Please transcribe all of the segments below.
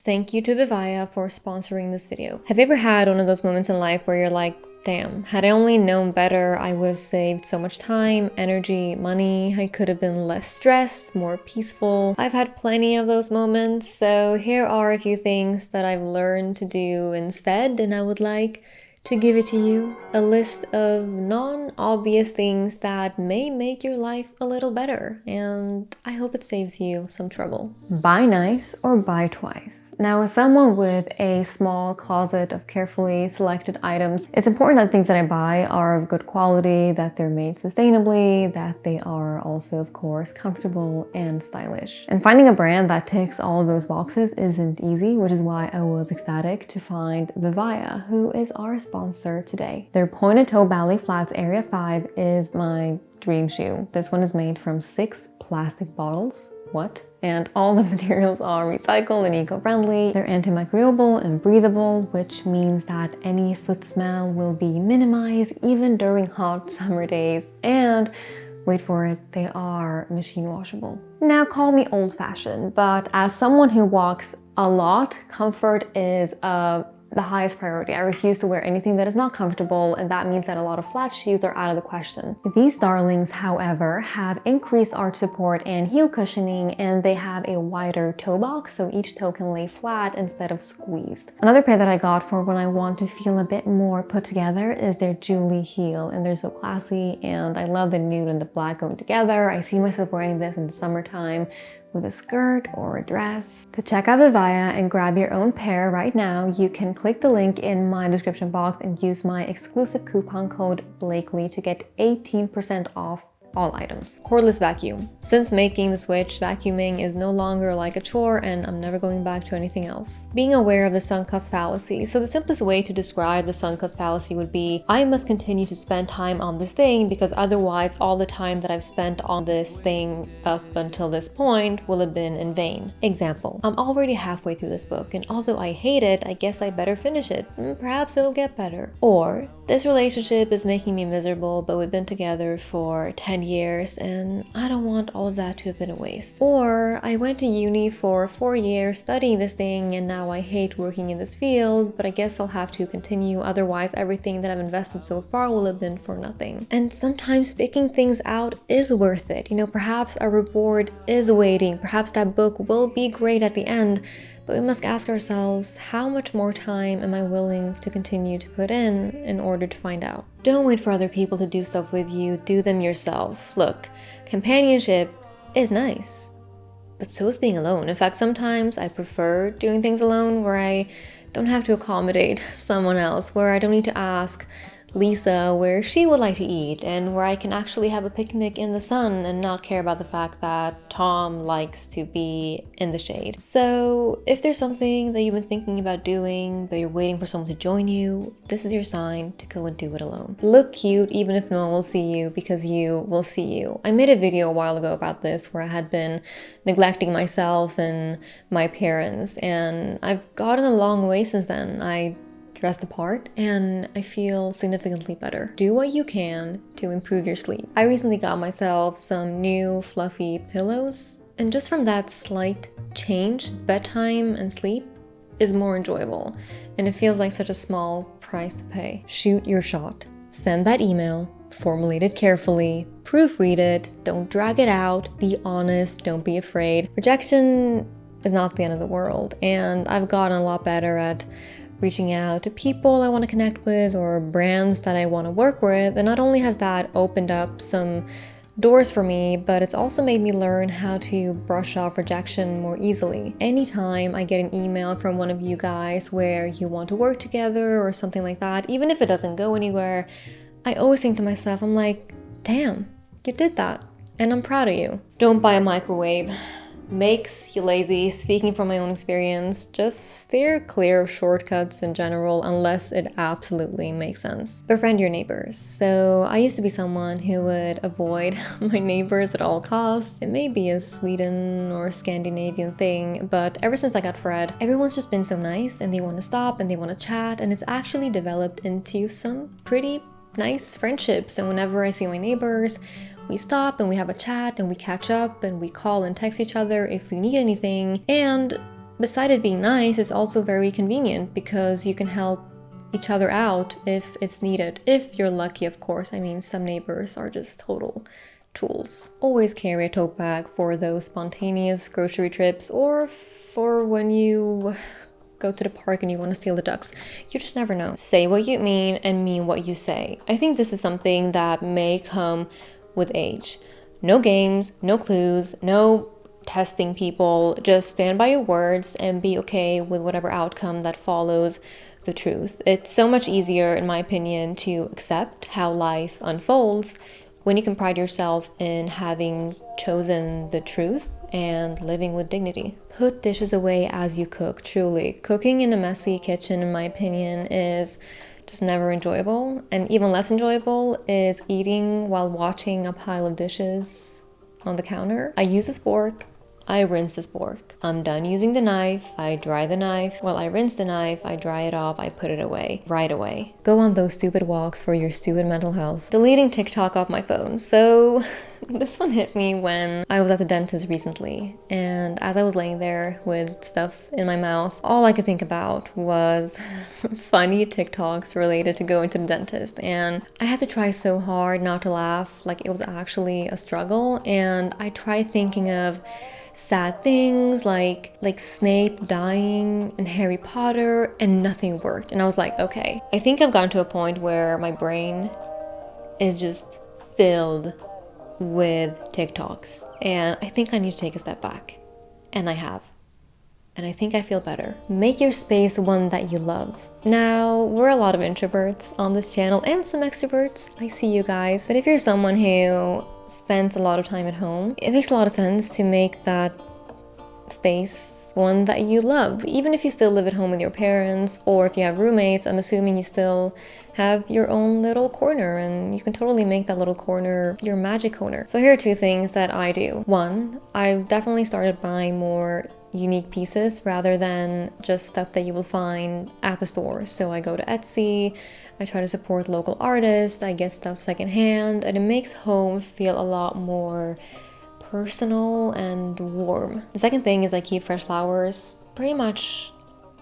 thank you to Vivaia for sponsoring this video. Have you ever had one of those moments in life where you're like, damn, had I only known better, I would have saved so much time, energy, money. I could have been less stressed, more peaceful. I've had plenty of those moments, so here are a few things that I've learned to do instead, and I would like to give it to you. A list of non-obvious things that may make your life a little better, and I hope it saves you some trouble. Buy nice or buy twice. Now, as someone with a small closet of carefully selected items, it's important that things that I buy are of good quality, that they're made sustainably, that they are also, of course, comfortable and stylish. And finding a brand that ticks all of those boxes isn't easy, which is why I was ecstatic to find Vivaia, who is our sponsor today. Their pointed toe ballet flats Area 5 is my dream shoe. This one is made from 6 plastic bottles. What? And all the materials are recycled and eco-friendly. They're antimicrobial and breathable, which means that any foot smell will be minimized even during hot summer days. And wait for it, they are machine washable. Now, call me old-fashioned, but as someone who walks a lot, comfort is the highest priority. I refuse to wear anything that is not comfortable, and that means that a lot of flat shoes are out of the question. These darlings, however, have increased arch support and heel cushioning, and they have a wider toe box, so each toe can lay flat instead of squeezed. Another pair that I got for when I want to feel a bit more put together is their Julie heel, and they're so classy, and I love the nude and the black going together. I see myself wearing this in the summertime with a skirt or a dress. To check out Vivaia and grab your own pair right now, you can click the link in my description box and use my exclusive coupon code Blakely to get 18% off all items. Cordless vacuum. Since making the switch, vacuuming is no longer like a chore, and I'm never going back to anything else. Being aware of the sunk cost fallacy. So the simplest way to describe the sunk cost fallacy would be, I must continue to spend time on this thing because otherwise all the time that I've spent on this thing up until this point will have been in vain. Example, I'm already halfway through this book, and although I hate it, I guess I better finish it. Perhaps it'll get better. Or, this relationship is making me miserable, but we've been together for 10 years and I don't want all of that to have been a waste. Or, I went to uni for 4 years studying this thing and now I hate working in this field, but I guess I'll have to continue, otherwise everything that I've invested so far will have been for nothing. And sometimes sticking things out is worth it. Perhaps a reward is waiting, perhaps that book will be great at the end, but we must ask ourselves, how much more time am I willing to continue to put in order to find out? Don't wait for other people to do stuff with you, do them yourself. Look, companionship is nice, but so is being alone. In fact, sometimes I prefer doing things alone where I don't have to accommodate someone else, where I don't need to ask Lisa where she would like to eat, and where I can actually have a picnic in the sun and not care about the fact that Tom likes to be in the shade. So if there's something that you've been thinking about doing, but you're waiting for someone to join you, this is your sign to go and do it alone. Look cute even if no one will see you, because you will see you. I made a video a while ago about this where I had been neglecting myself and my appearance, and I've gotten a long way since then. I dress the part and I feel significantly better. Do what you can to improve your sleep. I recently got myself some new fluffy pillows, and just from that slight change, bedtime and sleep is more enjoyable, and it feels like such a small price to pay. Shoot your shot. Send that email, formulate it carefully, proofread it, don't drag it out, be honest, don't be afraid. Rejection is not the end of the world, and I've gotten a lot better at reaching out to people I want to connect with or brands that I want to work with. And not only has that opened up some doors for me, but it's also made me learn how to brush off rejection more easily. Anytime I get an email from one of you guys where you want to work together or something like that, even if it doesn't go anywhere, I always think to myself, I'm like, damn, you did that, and I'm proud of you. Don't buy a microwave. Makes you lazy. Speaking from my own experience, just steer clear of shortcuts in general unless it absolutely makes sense. Befriend your neighbors. So I used to be someone who would avoid my neighbors at all costs. It may be a Sweden or Scandinavian thing, but ever since I got Fred, everyone's just been so nice and they want to stop and they want to chat, and it's actually developed into some pretty nice friendships. And whenever I see my neighbors, we stop and we have a chat and we catch up and we call and text each other if we need anything. And beside it being nice, it's also very convenient because you can help each other out if it's needed. If you're lucky, of course. I mean, some neighbors are just total tools. Always carry a tote bag for those spontaneous grocery trips or for when you go to the park and you want to steal the ducks. You just never know. Say what you mean and mean what you say. I think this is something that may come with age. No games, no clues, no testing people. Just stand by your words and be okay with whatever outcome that follows the truth. It's so much easier, in my opinion, to accept how life unfolds when you can pride yourself in having chosen the truth and living with dignity. Put dishes away as you cook, truly. Cooking in a messy kitchen, in my opinion, is just never enjoyable. And even less enjoyable is eating while watching a pile of dishes on the counter. I use a spork. I rinse the spork. I'm done using the knife, I dry the knife. Well, I rinse the knife, I dry it off, I put it away right away. Go on those stupid walks for your stupid mental health. Deleting TikTok off my phone. So this one hit me when I was at the dentist recently, and as I was laying there with stuff in my mouth, all I could think about was funny TikToks related to going to the dentist, and I had to try so hard not to laugh, like it was actually a struggle. And I tried thinking of sad things like Snape dying in Harry Potter, and nothing worked. And I was like, okay, I think I've gotten to a point where my brain is just filled with TikToks, and I think I need to take a step back. And I have. And I think I feel better. Make your space one that you love. Now, we're a lot of introverts on this channel and some extroverts. I see you guys. But if you're someone who spends a lot of time at home, it makes a lot of sense to make that space one that you love. Even if you still live at home with your parents, or if you have roommates, I'm assuming you still have your own little corner, and you can totally make that little corner your magic corner. So here are two things that I do. One, I've definitely started buying more unique pieces rather than just stuff that you will find at the store. So I go to Etsy, I try to support local artists, I get stuff secondhand, and it makes home feel a lot more personal and warm. The second thing is I keep fresh flowers pretty much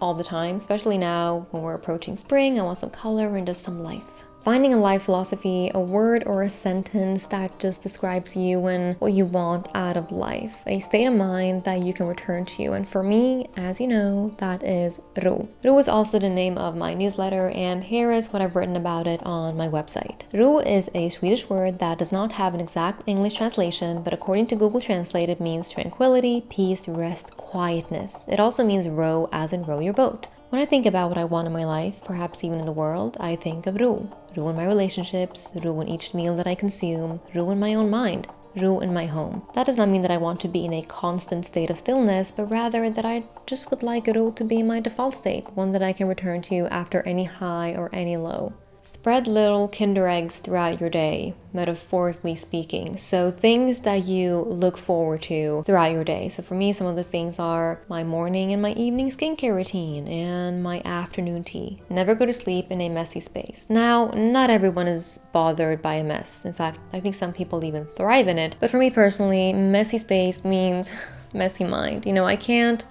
all the time, especially now when we're approaching spring. I want some color and just some life. Finding a life philosophy, a word or a sentence that just describes you and what you want out of life. A state of mind that you can return to. And for me, as you know, that is ro. Ro is also the name of my newsletter, and here is what I've written about it on my website. Ro is a Swedish word that does not have an exact English translation, but according to Google Translate, it means tranquility, peace, rest, quietness. It also means row as in row your boat. When I think about what I want in my life, perhaps even in the world, I think of ro. Ro in my relationships, ro in each meal that I consume, ro in my own mind, ro in my home. That does not mean that I want to be in a constant state of stillness, but rather that I just would like ro to be my default state, one that I can return to after any high or any low. Spread little Kinder eggs throughout your day, metaphorically speaking. So things that you look forward to throughout your day. So for me, some of those things are my morning and my evening skincare routine and my afternoon tea. Never go to sleep in a messy space. Now, not everyone is bothered by a mess. In fact, I think some people even thrive in it. But for me personally, messy space means messy mind. You know, I can't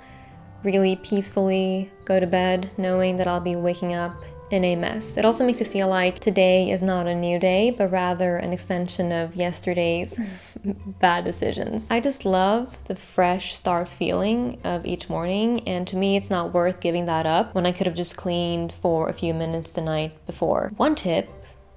really peacefully go to bed knowing that I'll be waking up in a mess. It also makes it feel like today is not a new day, but rather an extension of yesterday's bad decisions. I just love the fresh start feeling of each morning, and to me it's not worth giving that up when I could have just cleaned for a few minutes the night before. One tip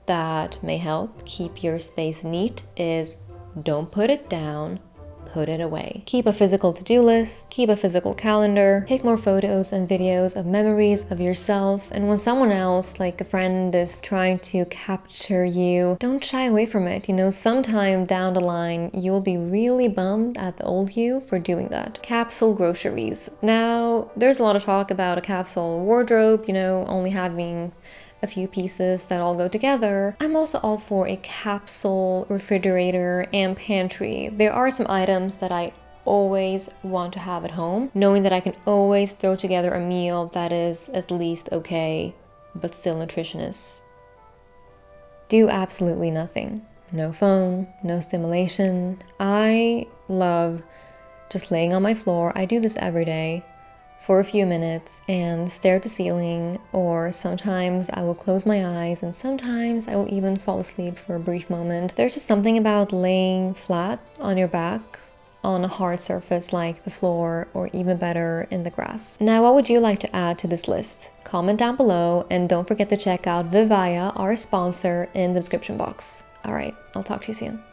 that may help keep your space neat is don't put it down, put it away. Keep a physical to-do list, keep a physical calendar, take more photos and videos of memories of yourself, and when someone else, like a friend, is trying to capture you, don't shy away from it. You know, sometime down the line, you'll be really bummed at the old you for doing that. Capsule groceries. Now, there's a lot of talk about a capsule wardrobe, you know, only having a few pieces that all go together. I'm also all for a capsule refrigerator and pantry. There are some items that I always want to have at home, knowing that I can always throw together a meal that is at least okay, but still nutritious. Do absolutely nothing. No phone, no stimulation. I love just laying on my floor. I do this every day. for a few minutes and stare at the ceiling, or sometimes I will close my eyes and sometimes I will even fall asleep for a brief moment. There's just something about laying flat on your back on a hard surface like the floor, or even better, in the grass. Now, what would you like to add to this list? Comment down below, and don't forget to check out Vivaia, our sponsor, in the description box. Alright, I'll talk to you soon.